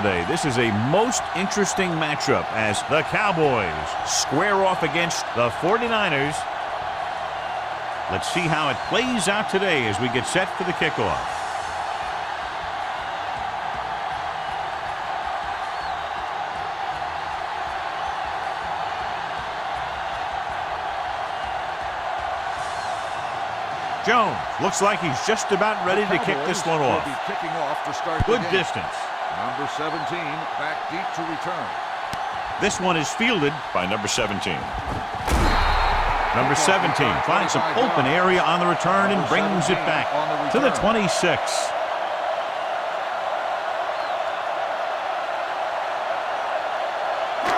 today. This is a most interesting matchup as the Cowboys square off against the 49ers. Let's see how it plays out today as we get set for the kickoff. Jones looks like he's just about ready to kick this one off. Good distance. Number 17 back deep to return. This one is fielded by number 17. Number 17 finds some open area on the return and brings it back to the 26.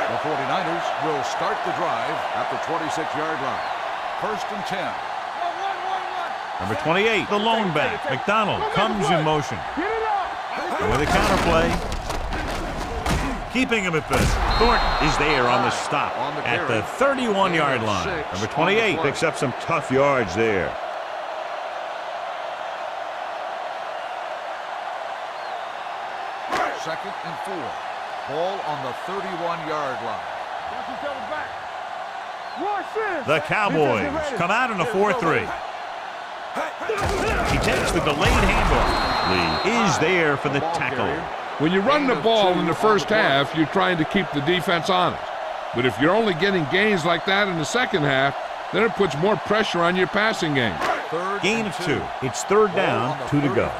The 49ers will start the drive at the 26-yard line. 1st and 10. Number 28, the lone back, McDonald, comes in motion. And with a counter play, keeping him at bay. Thornton is there on the stop at the 31-yard line. Number 28 picks up some tough yards there. Second and 4. Ball on the 31-yard line. The Cowboys come out in a 4-3. He takes the delayed handoff. Lee is there for the tackle. When you run the ball in the first half, you're trying to keep the defense honest. But if you're only getting gains like that in the second half, then it puts more pressure on your passing game. Gain of 2. It's 3rd down, 2 to go.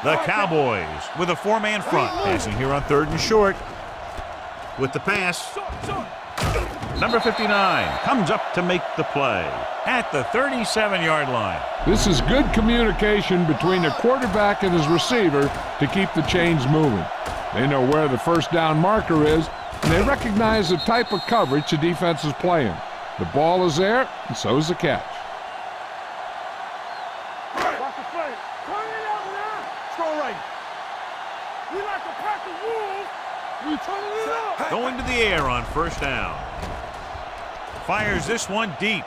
The Cowboys with a 4-man front. Passing here on 3rd and short. With the pass. Number 59 comes up to make the play at the 37-yard line. This is good communication between the quarterback and his receiver to keep the chains moving. They know where the first down marker is, and they recognize the type of coverage the defense is playing. The ball is there, and so is the catch. Going to the air on 1st down. Fires this one deep.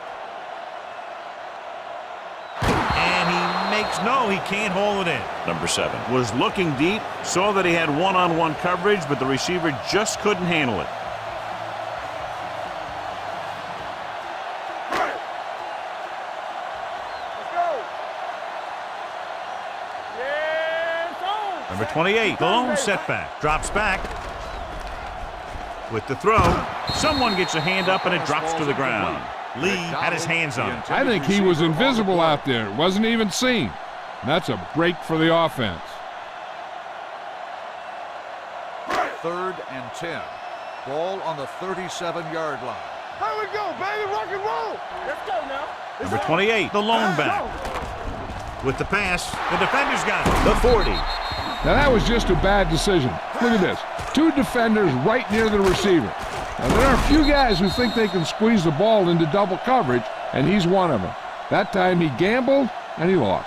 And he makes no, he can't hold it in. Number 7 was looking deep, saw that he had one-on-one coverage, but the receiver just couldn't handle it. Number 28, the lone setback, drops back. With the throw, someone gets a hand up and it drops to the ground. Lee had his hands on it. I think he was invisible out there. Wasn't even seen. That's a break for the offense. 3rd and 10. Ball on the 37-yard line. Here we go, baby. Rock and roll. Let's go now. Number 28, the lone back. With the pass, the defender's got it. The 40. Now that was just a bad decision. Look at this. 2 defenders right near the receiver. Now there are a few guys who think they can squeeze the ball into double coverage, and he's one of them. That time he gambled, and he lost.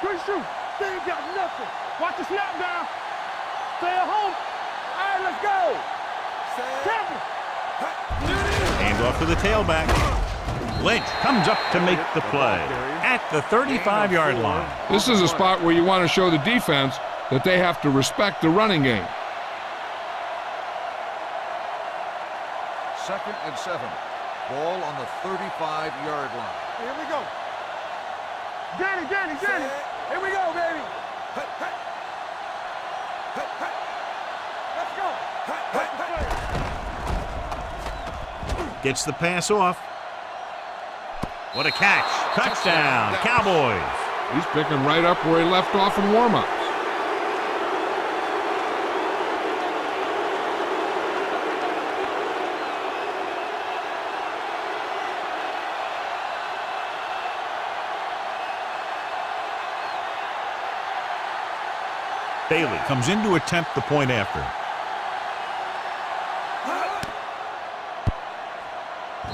Good shoot. They ain't got nothing. Watch the snap down. Stay at home. All right, let's go. Hand off to the tailback. Lynch comes up to make the play at the 35-yard line. This is a spot where you want to show the defense that they have to respect the running game. 2nd and 7. Ball on the 35-yard line. Here we go. Danny. Here we go, baby. Let's go. Gets the pass off. What a catch. Touchdown, Cowboys. He's picking right up where he left off in warm-ups. Bailey comes in to attempt the point after.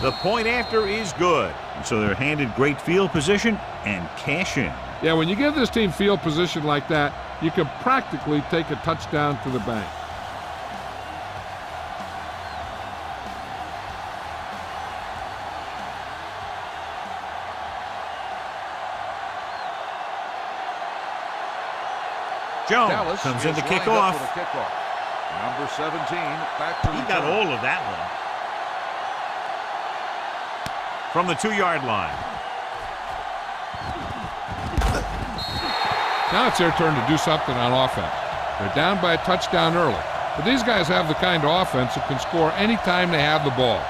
The point after is good. So they're handed great field position and cash in. Yeah, when you give this team field position like that, you can practically take a touchdown to the bank. Jones Dallas comes in to is kick lined up off. for the kickoff. Number 17 back to He got return. all of that one. From the 2-yard line. Now it's their turn to do something on offense. They're down by a touchdown early, but these guys have the kind of offense that can score anytime they have the ball.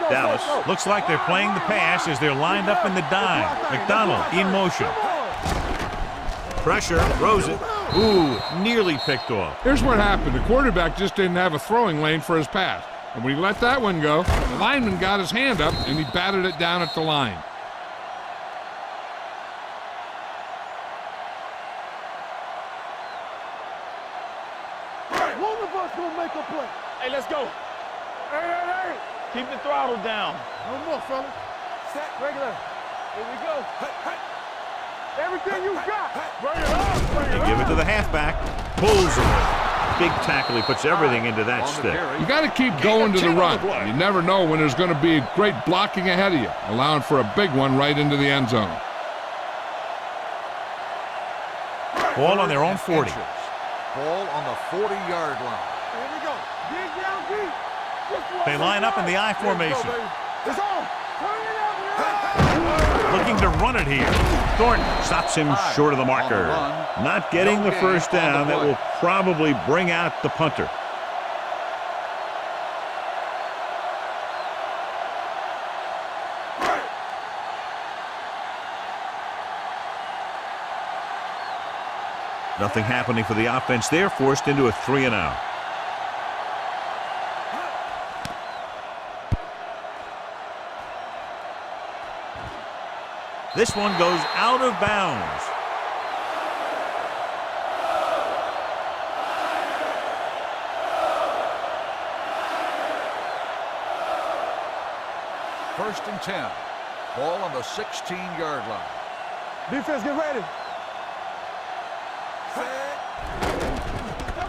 Dallas looks like they're playing the pass as they're lined up in the dime. McDonald in motion. Pressure, throws it. Ooh, nearly picked off. Here's what happened. The quarterback just didn't have a throwing lane for his pass. And when he let that one go, the lineman got his hand up and he batted it down at the line. One of us gonna make a play. Hey, let's go. Hey. Keep the throttle down. No more, fellas. Set, regular. Here we go. Hey. Everything you got. Bring it up. They give it to the halfback. Pulls away. Big tackle. He puts everything into that stick. You got to keep going to the run. You never know when there's going to be great blocking ahead of you, allowing for a big one right into the end zone. Ball on their own 40. Ball on the 40-yard line. Here we go. Dig down deep. They line up in the I formation. It's on. Turn it up. Looking to run it here. Thornton stops him short of the marker. Not getting the first down. That will probably bring out the punter. Nothing happening for the offense. They're forced into a 3-and-out. This one goes out of bounds. First and 10. Ball on the 16-yard line. Defense, get ready.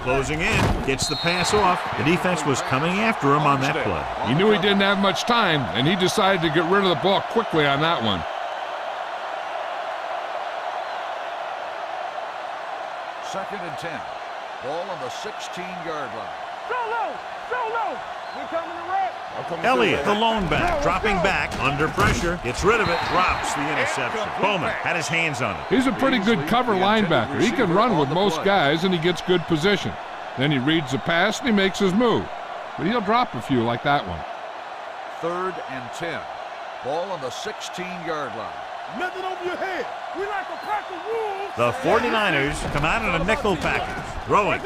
Closing in, gets the pass off. The defense was coming after him on that play. He knew he didn't have much time, and he decided to get rid of the ball quickly on that one. Second and 10. Ball on the 16-yard line. Solo. We're coming to red. Elliott, the lone back, dropping back, under pressure, gets rid of it, drops the interception. Bowman had his hands on it. He's a pretty good cover linebacker. He can run with most guys, and he gets good position. Then he reads the pass, and he makes his move. But he'll drop a few like that one. Third and 10. Ball on the 16-yard line. Nothing over your head. We like a pack of wolves. The 49ers come out in a nickel package. Throwing.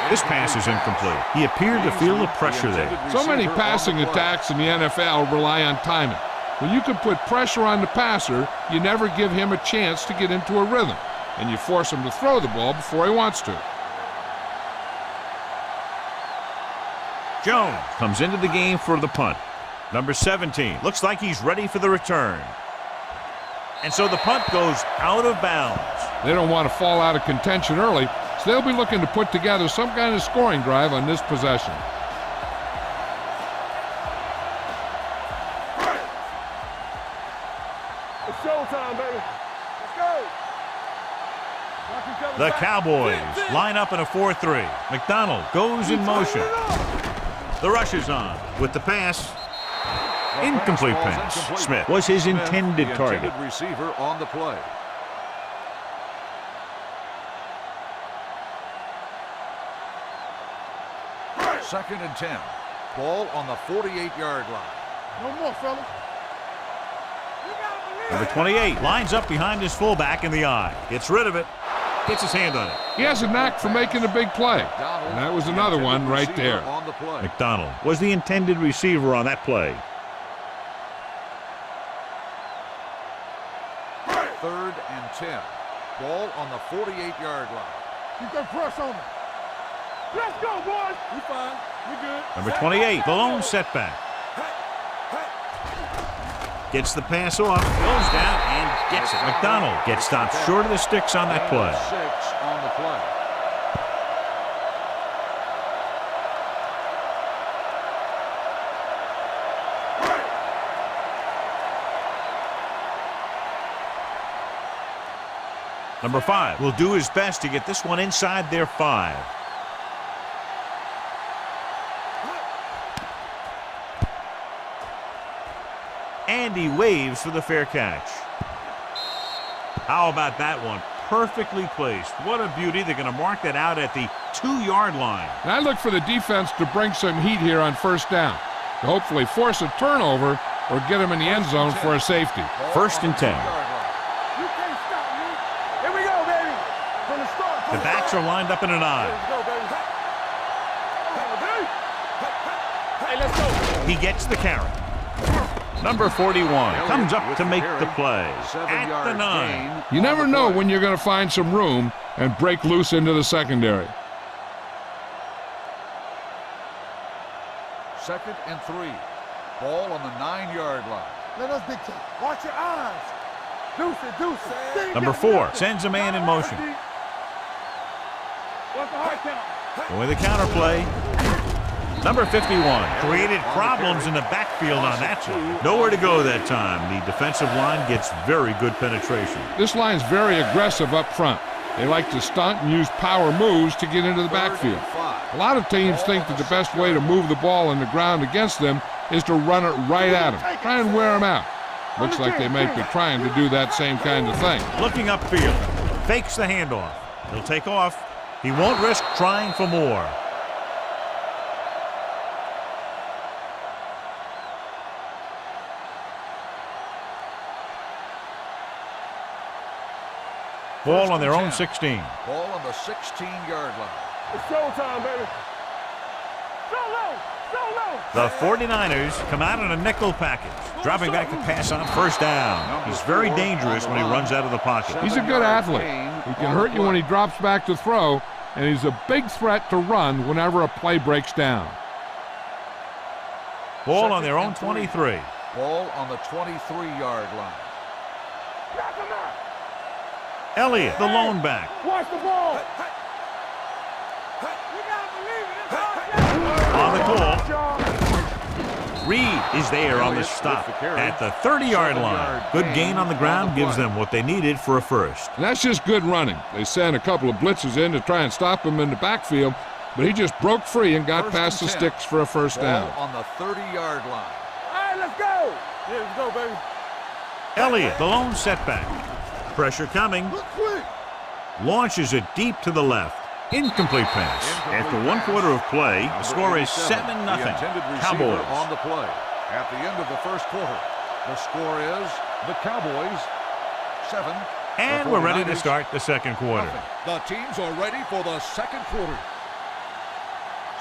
This pass is incomplete. He appeared to feel the pressure there. So many passing attacks in the NFL rely on timing. When you can put pressure on the passer, you never give him a chance to get into a rhythm, and you force him to throw the ball before he wants to. Jones comes into the game for the punt. Number 17. Looks like he's ready for the return. And so the punt goes out of bounds. They don't want to fall out of contention early, so they'll be looking to put together some kind of scoring drive on this possession. It's showtime, baby. Let's go. The Cowboys line up in a 4-3. McDonald goes in motion. The rush is on with the pass. Incomplete pass. Smith was his intended target. Receiver on the play. Second and 10. Ball on the 48-yard line. No more, fellas. Number 28 lines up behind his fullback in the eye. Gets rid of it. Gets his hand on it. He has a knack for making a big play. And that was another one right there. McDonald was the intended receiver on that play. Third and 10. Ball on the 48-yard line. Keep that press on me. Let's go, boys. We fine. We good. Number 28, the lone setback. Gets the pass off, goes down, and gets it. McDonald gets stopped short of the sticks on that play. 6 on the play. Number 5 will do his best to get this one inside their 5. And he waves for the fair catch. How about that one? Perfectly placed. What a beauty. They're going to mark that out at the 2-yard line. And I look for the defense to bring some heat here on first down, to hopefully force a turnover or get him in the end zone for a safety. 1st and 10. You can't stop me. Here we go, baby. From the start. The backs are lined up in an I. Let's go, baby. Hey, let's go. He gets the carry. Number 41 comes up to make the play at the 9. You never know when you're going to find some room and break loose into the secondary. 2nd and 3. Ball on the 9-yard line. Let us big time. Watch your eyes. Deuce it. Number 4 sends a man in motion. What's the hard count? Going with the counter play. Number 51 created problems in the backfield on that one. Nowhere to go that time. The defensive line gets very good penetration. This line's very aggressive up front. They like to stunt and use power moves to get into the backfield. A lot of teams think that the best way to move the ball on the ground against them is to run it right at them. Try and wear them out. Looks like they might be trying to do that same kind of thing. Looking upfield. Fakes the handoff. He'll take off. He won't risk trying for more. Ball on their own 16. Ball on the 16-yard line. It's showtime, baby. The 49ers come out in a nickel package, dropping back to pass on 1st down. He's very dangerous when he runs out of the pocket. He's a good athlete. He can hurt you when he drops back to throw, and he's a big threat to run whenever a play breaks down. Ball on their own 23. Ball on the 23-yard line. Elliott, the lone back. Watch the ball. On the call. Reed is there on the stop at the 30-yard line. Good gain on the ground gives them what they needed for a first. And that's just good running. They sent a couple of blitzes in to try and stop him in the backfield, but he just broke free and got past the sticks for a first down. Ball on the 30-yard line. All right, let's go. Yeah, let's go, baby. Elliott, the lone setback. Pressure coming. Launches it deep to the left. Incomplete pass. After 1 quarter of play, the score is 7-0. Cowboys. On the play. At the end of the first quarter, the score is the Cowboys 7. And we're ready to start the second quarter. The teams are ready for the second quarter.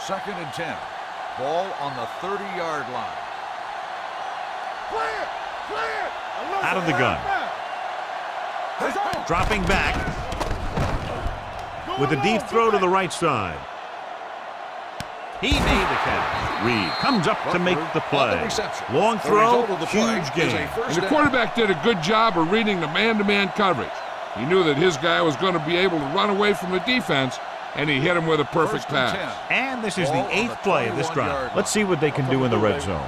2nd and 10. Ball on the 30-yard line. Clear. Out of the gun. Dropping back with a deep throw to the right side. He made the catch. Reed comes up to make the play. Long throw, huge gain. And the quarterback did a good job of reading the man-to-man coverage. He knew that his guy was going to be able to run away from the defense, and he hit him with a perfect pass. And this is the 8th play of this drive. Let's see what they can do in the red zone.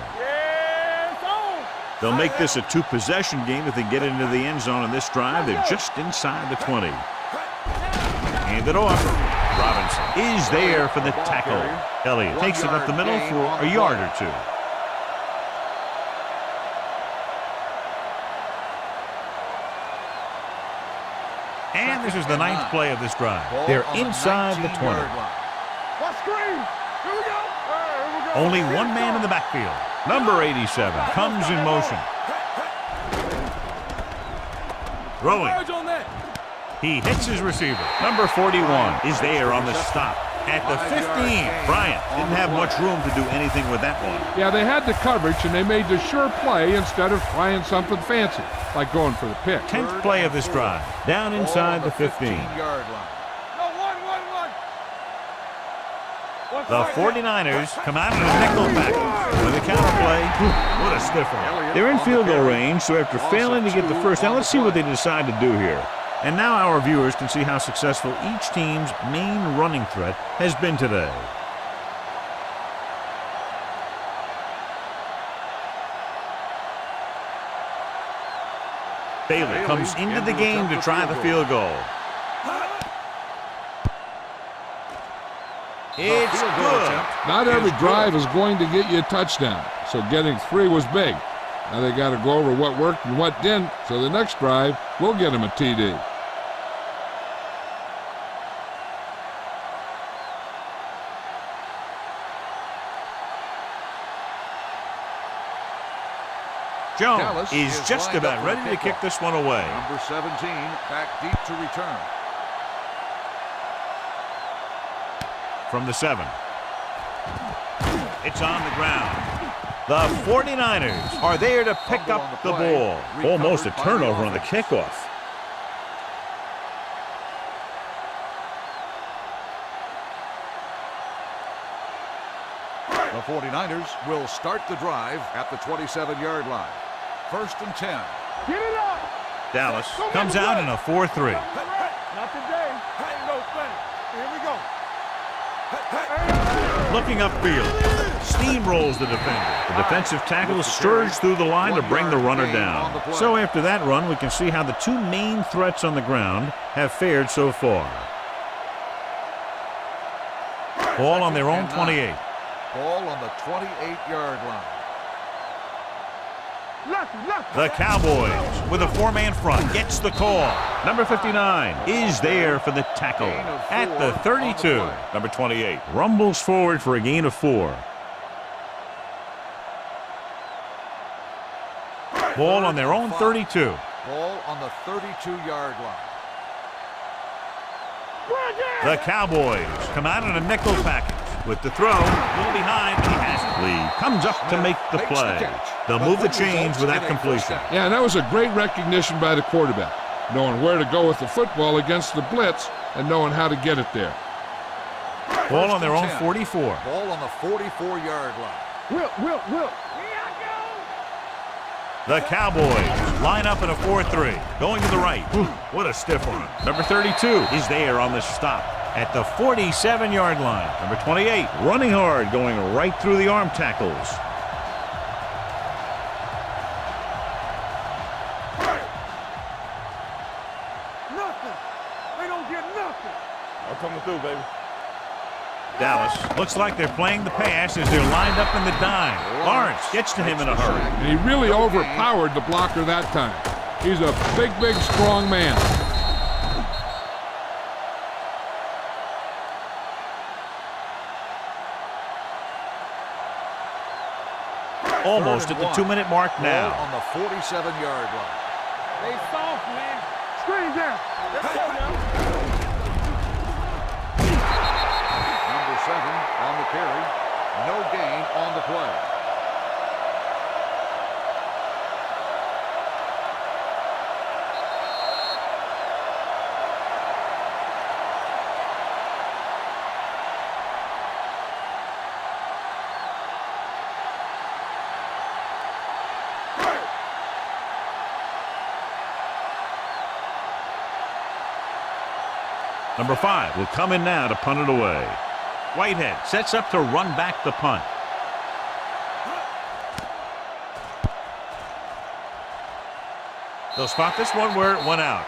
They'll make this a 2-possession game if they get into the end zone in this drive. They're just inside the 20. Hand it off. Robinson is there for the tackle. Elliott takes it up the middle for a yard or 2. And this is the 9th play of this drive. They're inside the 20. Only one man in the backfield. Number 87 comes in motion. Throwing. He hits his receiver. Number 41 is there on the stop at the 15. Bryant didn't have much room to do anything with that one. Yeah, they had the coverage, and they made the sure play instead of trying something fancy, like going for the pick. 10th play of this drive. Down inside the 15. The 49ers come out in a nickel package with a counter play. What a stiff one. They're in field goal range, so after failing to get the first down, let's see what they decide to do here. And now our viewers can see how successful each team's main running threat has been today. Bailey comes into the game to try the field goal. It's field goal good. attempt Not every is drive good. is going to get you a touchdown, so getting 3 was big. Now they got to go over what worked and what didn't, so the next drive will get them a TD. Jones Dallas is is just lined about up for the ready to kick kickoff. this one away. Number 17 back deep to return. From the 7. It's on the ground. The 49ers are there to pick Fumble on up the the play. ball. Recovered Almost a by the turnover on the offense. kickoff. The 49ers will start the drive at the 27-yard line. 1st and 10. Get it up. Dallas comes out in a 4-3. Not today. Hey, no, Here we go. Looking upfield. Steamrolls the defender. The defensive tackle surges through the line to bring the runner down. So after that run, we can see how the two main threats on the ground have fared so far. Ball on their own 28. Ball on the 28-yard line. The Cowboys, with a 4-man front, gets the call. Number 59 is there for the tackle at the 32. Number 28 rumbles forward for a gain of 4. Ball on their own 32. Ball on the 32-yard line. The Cowboys come out in a nickel package. With the throw, a little behind, but he has it. Lee comes up to make the play. They'll move the chains with that completion. Yeah, and that was a great recognition by the quarterback, knowing where to go with the football against the blitz and knowing how to get it there. Ball on their own 44. Ball on the 44-yard line. Will. The Cowboys line up in a 4-3, going to the right. What a stiff arm. Number 32 is there on the stop at the 47-yard line. Number 28 running hard, going right through the arm tackles. Nothing. They don't get nothing. I'm coming through, baby. Dallas looks like they're playing the pass as they're lined up in the dime. Lawrence gets to him in a hurry. And he really overpowered the blocker that time. He's a big, strong man. Almost at the 2-minute mark now. Ball on the 47-yard line. They soft, man. Screen down. Let's go now. Number 7 on the carry. No gain on the play. Number 5 will come in now to punt it away. Whitehead sets up to run back the punt. They'll spot this one where it went out.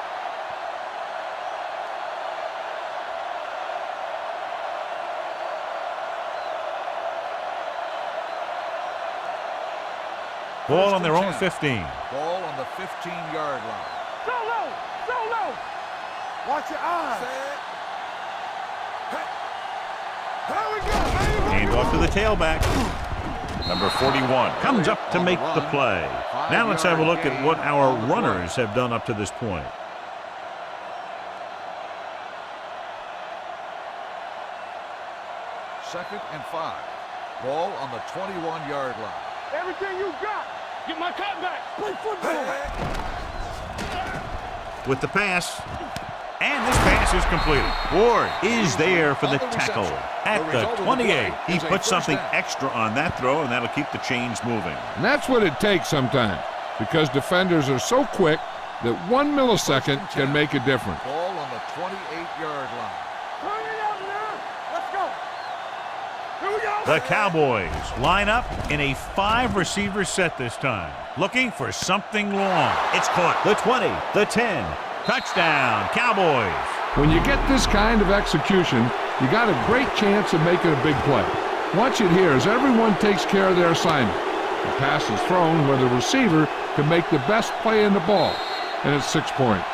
Ball on their own 15. Ball on the 15-yard line. Solo. Watch your eyes. There we go, baby. Hand off to the tailback. Number 41 comes up to make the play. Now let's have a look at what our runners have done up to this point. Second and 5. Ball on the 21-yard line. Everything you got. Get my cut back. Play football. With the pass. And this pass is completed. Ward is there for the tackle at the 28. He puts something extra on that throw, and that'll keep the chains moving. And that's what it takes sometimes, because defenders are so quick that 1 millisecond can make a difference. Ball on the 28-yard line. Turn it up now. Let's go. Here we go. The Cowboys line up in a 5-receiver set this time, looking for something long. It's caught. The 20, the 10. Touchdown, Cowboys. When you get this kind of execution, you got a great chance of making a big play. Watch it here as everyone takes care of their assignment. The pass is thrown where the receiver can make the best play in the ball, and it's 6 points.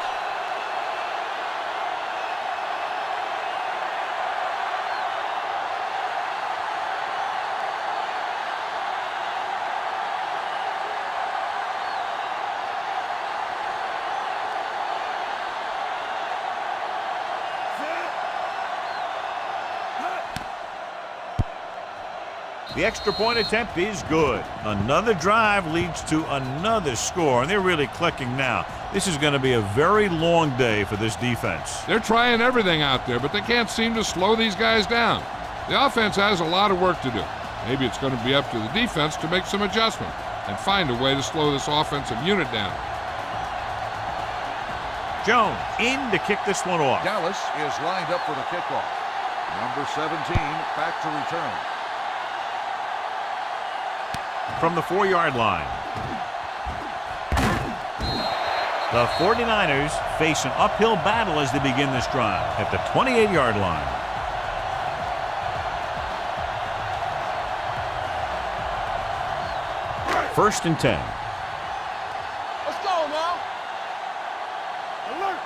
The extra point attempt is good. Another drive leads to another score, and they're really clicking now. This is going to be a very long day for this defense. They're trying everything out there, but they can't seem to slow these guys down. The offense has a lot of work to do. Maybe it's going to be up to the defense to make some adjustment and find a way to slow this offensive unit down. Jones in to kick this one off. Dallas is lined up for the kickoff. Number 17 back to return. From the 4-yard line. The 49ers face an uphill battle as they begin this drive at the 28-yard line. First and 10. Let's go now. Alert,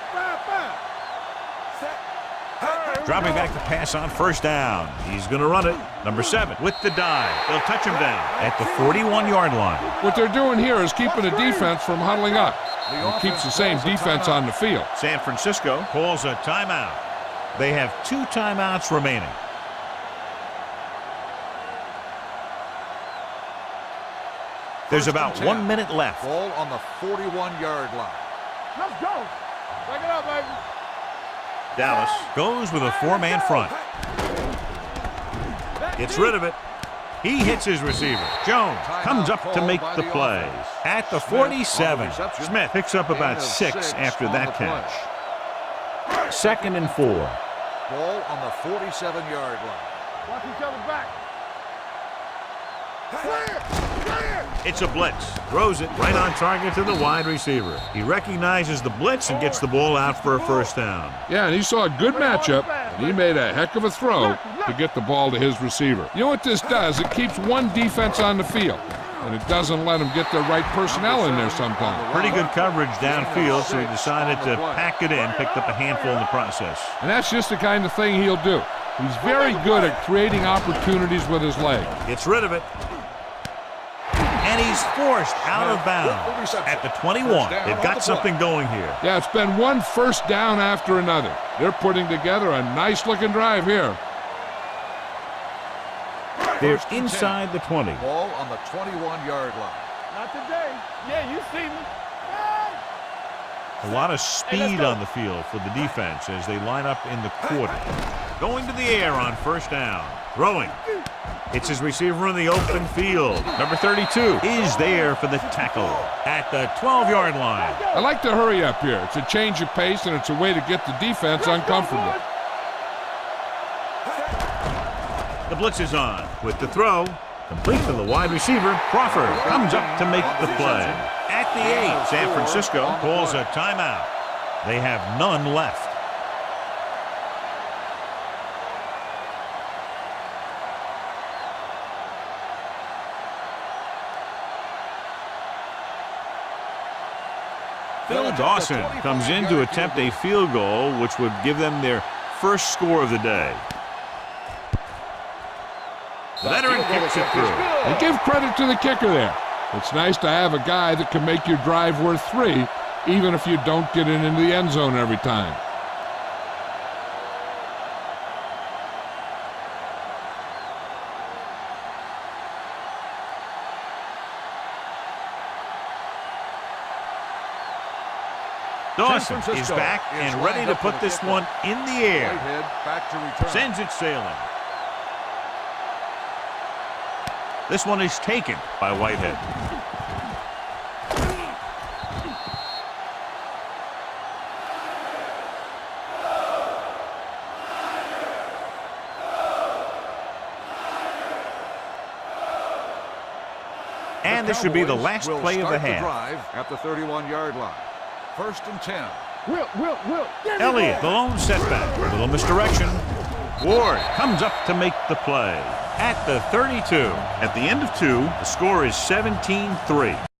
5-5. Dropping back to pass on first down. He's going to run it. Number 7 with the dive. They'll touch him down at the 41-yard line. What they're doing here is keeping the defense from huddling up. It keeps the same defense on the field. San Francisco calls a timeout. They have 2 timeouts remaining. There's about 1 minute left. Ball on the 41-yard line. Let's go. Back it up, baby. Dallas goes with a 4-man front. Gets rid of it. He hits his receiver. Jones comes up to make the play. At the 47, Smith picks up about 6 after that catch. 2nd and 4. Ball on the 47-yard line. Watch each other back. It's a blitz. Throws it right on target to the wide receiver. He recognizes the blitz and gets the ball out for a first down. Yeah, and he saw a good matchup, and he made a heck of a throw to get the ball to his receiver. You know what this does? It keeps one defense on the field, and it doesn't let them get the right personnel in there sometimes. Pretty good coverage downfield, so he decided to pack it in, picked up a handful in the process. And that's just the kind of thing he'll do. He's very good at creating opportunities with his leg. Gets rid of it. And he's forced out of bounds at the 21. They've got something going here. Yeah, it's been one first down after another. They're putting together a nice-looking drive here. They're inside the 20. Ball on the 21-yard line. Not today. Yeah, you see me. A lot of speed on the field for the defense as they line up in the quarter. Going to the air on first down. Throwing. It's his receiver in the open field. Number 32 is there for the tackle at the 12-yard line. I like to hurry up here. It's a change of pace, and it's a way to get the defense uncomfortable. The blitz is on with the throw. Complete to the wide receiver. Crawford comes up to make the play. At the 8, San Francisco calls a timeout. They have none left. Phil Dawson comes in to attempt a field goal, which would give them their first score of the day. The veteran kicks it through. And give credit to the kicker there. It's nice to have a guy that can make your drive worth 3, even if you don't get it into the end zone every time. Dawson is back and ready to put this one in the air. Back to return. Sends it sailing. This one is taken by Whitehead. And this should be the last play of the half. Drive at the 31-yard line. First and 10. Will. Elliott, the lone setback. A little misdirection. Ward comes up to make the play at the 32. At the end of 2, the score is 17-3.